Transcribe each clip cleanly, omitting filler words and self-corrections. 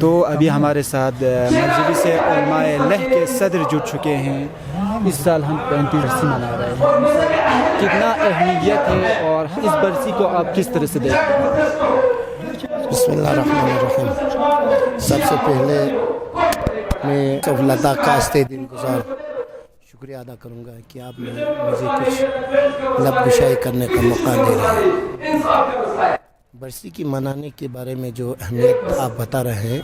تو ابھی ہمارے ساتھ مجلس علماء لہ کے صدر جڑ چکے ہیں۔ اس سال ہم 35 برسی منا رہے ہیں، کتنا اہمیت ہے اور اس برسی کو آپ کس طرح سے دیکھتے ہیں؟ بسم اللہ الرحمن الرحیم۔ سب سے پہلے میں اللہ کا آستہ دل گزار شکریہ ادا کروں گا کہ آپ نے مجھے کچھ لب گشائی کرنے کا موقع دے رہے ہیں۔ برسی کی منانے کے بارے میں جو اہمیت آپ بتا رہے ہیں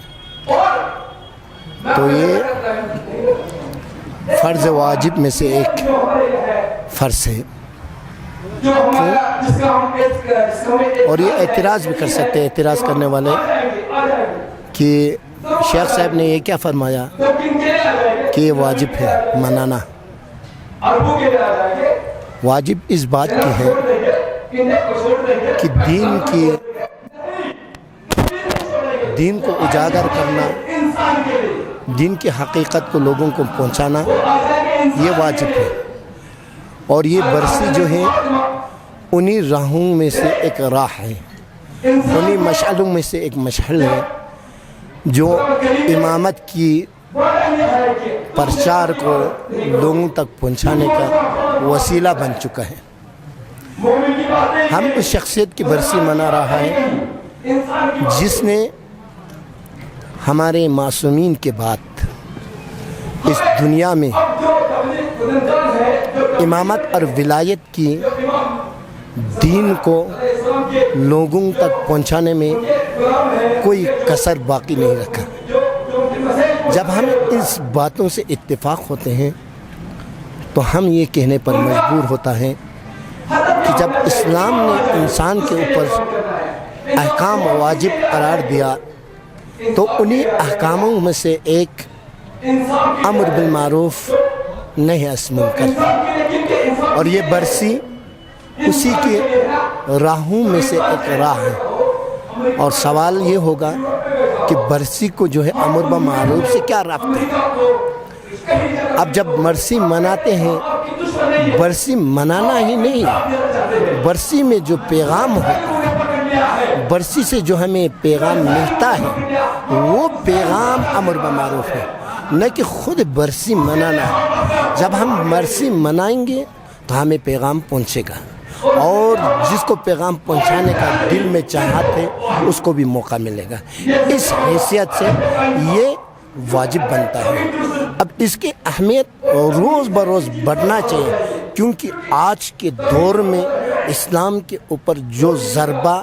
تو یہ فرض واجب میں سے ایک فرض ہے، اور یہ اعتراض بھی کر سکتے ہیں اعتراض کرنے والے کہ شیخ صاحب نے یہ کیا فرمایا کہ یہ واجب ہے منانا۔ واجب اس بات کی ہے کہ دین کو اجاگر کرنا، دین کی حقیقت کو لوگوں کو پہنچانا یہ واجب ہے، اور یہ برسی جو ہے انہی راہوں میں سے ایک راہ ہے، انہی مشعلوں میں سے ایک مشعل ہے جو امامت کی پرچار کو لوگوں تک پہنچانے کا وسیلہ بن چکا ہے۔ ہم اس شخصیت کی برسی منا رہا ہے جس نے ہمارے معصومین کے بعد اس دنیا میں امامت اور ولایت کی دین کو لوگوں تک پہنچانے میں کوئی کسر باقی نہیں رکھا۔ جب ہم اس باتوں سے اتفاق ہوتے ہیں تو ہم یہ کہنے پر مجبور ہوتا ہے کہ جب اسلام نے انسان کے اوپر احکام واجب قرار دیا تو انہی احکاموں میں سے ایک امر بالمعروف نہی عن المنکر، اور یہ برسی اسی کے راہوں میں سے ایک راہ ہے۔ اور سوال یہ ہوگا کہ برسی کو جو ہے امر بالمعروف سے کیا رابطہ ہے؟ اب جب برسی مناتے ہیں، برسی منانا ہی نہیں ہے، برسی میں جو پیغام ہوتا ہے، برسی سے جو ہمیں پیغام ملتا ہے وہ پیغام امر بالمعروف ہے، نہ کہ خود برسی منانا ہے۔ جب ہم برسی منائیں گے تو ہمیں پیغام پہنچے گا، اور جس کو پیغام پہنچانے کا دل میں چاہت ہے اس کو بھی موقع ملے گا۔ اس حیثیت سے یہ واجب بنتا ہے۔ اب اس کی اہمیت روز بروز بڑھنا چاہیے، کیونکہ آج کے دور میں اسلام کے اوپر جو ضربہ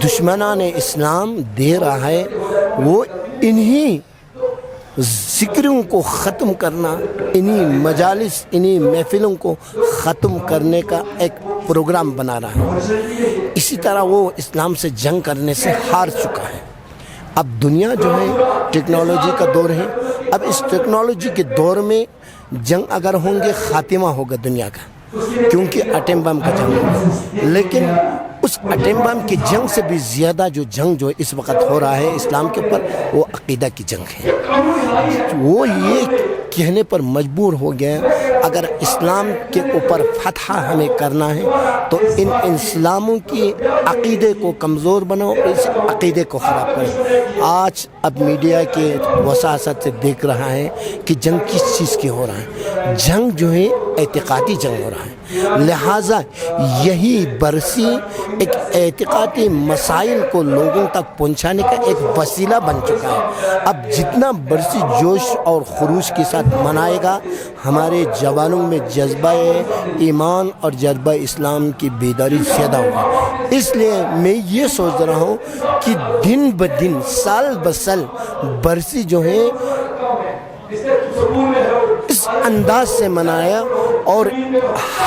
دشمنان اسلام دے رہا ہے وہ انہی ذکروں کو ختم کرنا، انہی مجالس، انہی محفلوں کو ختم کرنے کا ایک پروگرام بنا رہا ہے۔ اسی طرح وہ اسلام سے جنگ کرنے سے ہار چکا ہے۔ اب دنیا جو ہے ٹیکنالوجی کا دور ہے، اب اس ٹیکنالوجی کے دور میں جنگ اگر ہوں گے خاتمہ ہوگا دنیا کا، کیونکہ ایٹم بم کا جنگ ہوگا، لیکن اس ایٹم بم کی جنگ سے بھی زیادہ جو جنگ جو اس وقت ہو رہا ہے اسلام کے اوپر وہ عقیدہ کی جنگ ہے۔ وہ یہ کہنے پر مجبور ہو گیا اگر اسلام کے اوپر فتح ہمیں کرنا ہے تو ان اسلاموں کی عقیدے کو کمزور بناؤ، اس عقیدے کو خراب کرو۔ آج اب میڈیا کے وساست سے دیکھ رہا ہے کہ جنگ کس چیز کی ہو رہا ہے، جنگ جو ہے اعتقادی جنگ ہو رہا ہے۔ لہٰذا یہی برسی ایک اعتقادی مسائل کو لوگوں تک پہنچانے کا ایک وسیلہ بن چکا ہے۔ اب جتنا برسی جوش اور خروش کے ساتھ منائے گا، ہمارے جوانوں میں جذبہ ایمان اور جذبہ اسلام کی بیداری زیادہ ہوگی۔ اس لیے میں یہ سوچ رہا ہوں کہ دن بدن سال بسال برسی جو ہے اس انداز سے منایا اور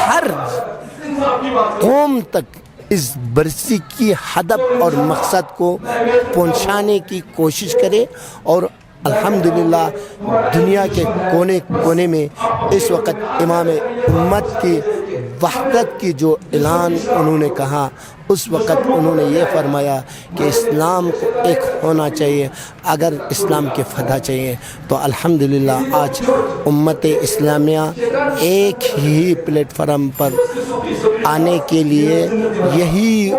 ہر قوم تک اس برسی کی ہدف اور مقصد کو پہنچانے کی کوشش کرے، اور الحمدللہ دنیا کے کونے کونے میں اس وقت امام امت کی وحدت کی جو اعلان انہوں نے کہا، اس وقت انہوں نے یہ فرمایا کہ اسلام کو ایک ہونا چاہیے، اگر اسلام کی فتح چاہیے تو الحمدللہ آج امت اسلامیہ ایک ہی پلیٹ فارم پر آنے کے لیے یہی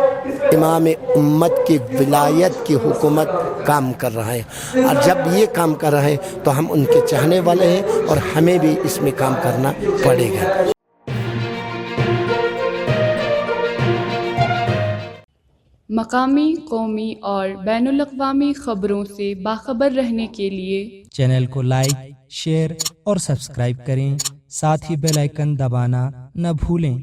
امام امت کی ولایت کی حکومت کام کر رہا ہے، اور جب یہ کام کر رہے ہیں تو ہم ان کے چاہنے والے ہیں اور ہمیں بھی اس میں کام کرنا پڑے گا۔ مقامی، قومی اور بین الاقوامی خبروں سے باخبر رہنے کے لیے چینل کو لائک، شیئر اور سبسکرائب کریں، ساتھ ہی بیل آئیکن دبانا نہ بھولیں۔